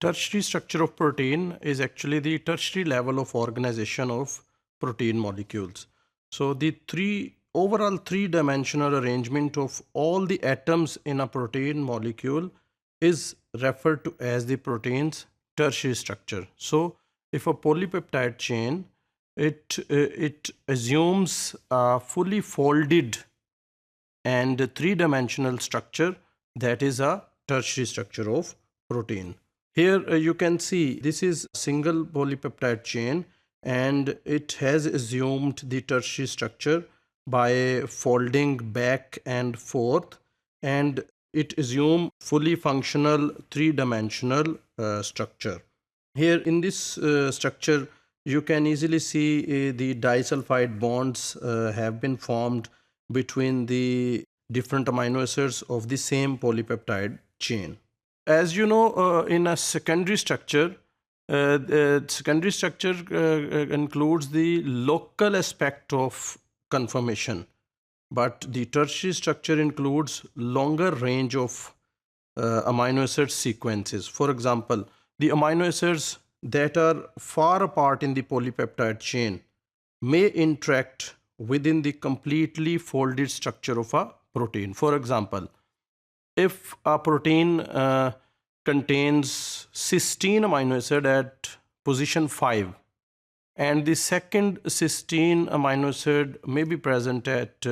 Tertiary structure of protein is actually the tertiary level of organization of protein molecules. So the overall three-dimensional arrangement of all the atoms in a protein molecule is referred to as the protein's tertiary structure. So if a polypeptide chain, it assumes a fully folded and three-dimensional structure, that is a tertiary structure of protein. Here you can see this is a single polypeptide chain and it has assumed the tertiary structure by folding back and forth, and it assumes fully functional three-dimensional structure. Here in this structure you can easily see the disulfide bonds have been formed between the different amino acids of the same polypeptide chain. As you know, in a secondary structure, the secondary structure includes the local aspect of conformation, but the tertiary structure includes longer range of amino acid sequences. For example, the amino acids that are far apart in the polypeptide chain may interact within the completely folded structure of a protein. For example, if a protein contains cysteine amino acid at position 5 and the second cysteine amino acid may be present at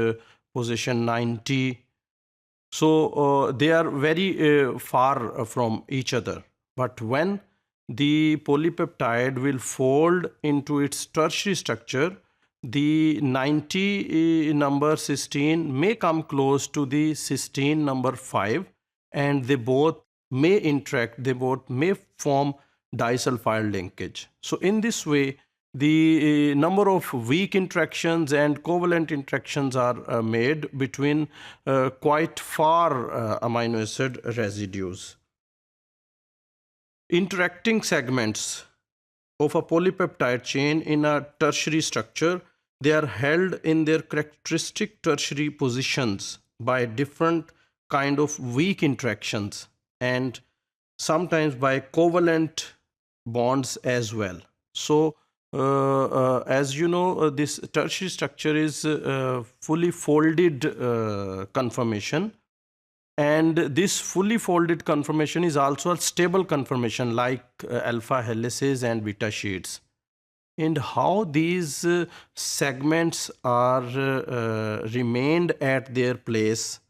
position 90, so they are very far from each other. But when the polypeptide will fold into its tertiary structure, the 90 number cysteine may come close to the cysteine number 5 and they both may interact, they both may form disulfide linkage. So in this way, the number of weak interactions and covalent interactions are made between quite far amino acid residues. Interacting segments of a polypeptide chain in a tertiary structure, they are held in their characteristic tertiary positions by different kind of weak interactions and sometimes by covalent bonds as well. So as you know, this tertiary structure is fully folded conformation, and this fully folded conformation is also a stable conformation like alpha helices and beta sheets. And how these segments are remained at their place,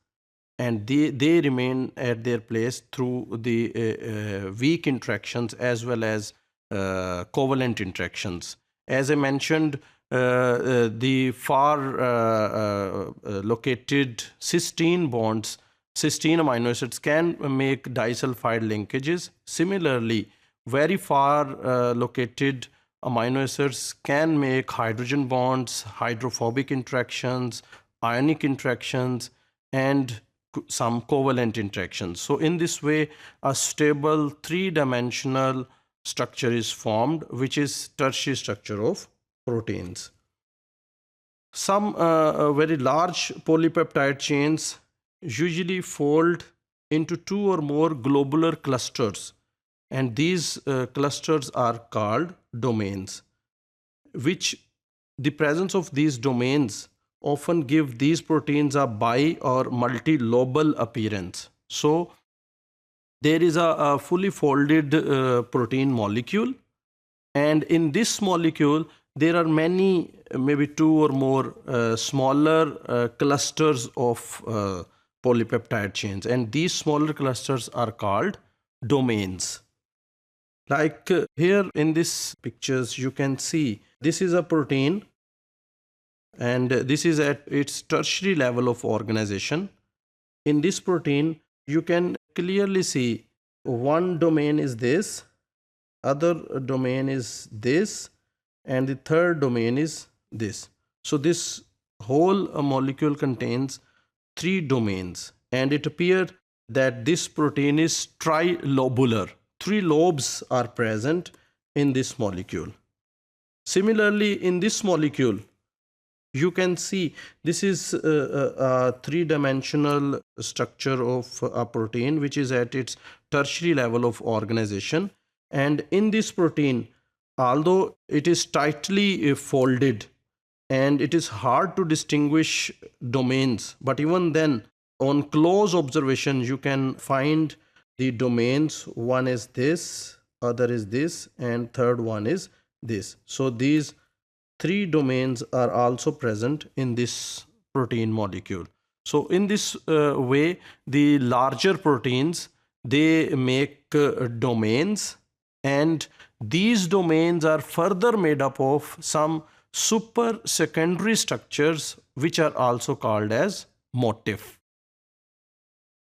and they remain at their place through the weak interactions as well as covalent interactions. As I mentioned, the far located cysteine bonds, cysteine amino acids can make disulfide linkages. Similarly, very far located amino acids can make hydrogen bonds, hydrophobic interactions, ionic interactions, and some covalent interactions. So in this way, a stable three-dimensional structure is formed, which is tertiary structure of proteins. Some very large polypeptide chains usually fold into two or more globular clusters, and these clusters are called domains, which the presence of these domains often give these proteins a bi or multi-lobal appearance. So there is a fully folded protein molecule, and in this molecule there are many, maybe two or more smaller clusters of polypeptide chains, and these smaller clusters are called domains. Like here in this pictures you can see this is a protein, and this is at its tertiary level of organization. In this protein you can clearly see one domain is this, other domain is this, and the third domain is this. So this whole molecule contains three domains, and it appears that this protein is trilobular. Three lobes are present in this molecule. Similarly, in this molecule you can see this is a three-dimensional structure of a protein which is at its tertiary level of organization, And in this protein, although it is tightly folded and it is hard to distinguish domains, but even then, on close observation, you can find the domains. One is this, other is this, and third one is this. So these three domains are also present in this protein molecule. So in this way, the larger proteins, they make domains, and these domains are further made up of some super secondary structures which are also called as motif.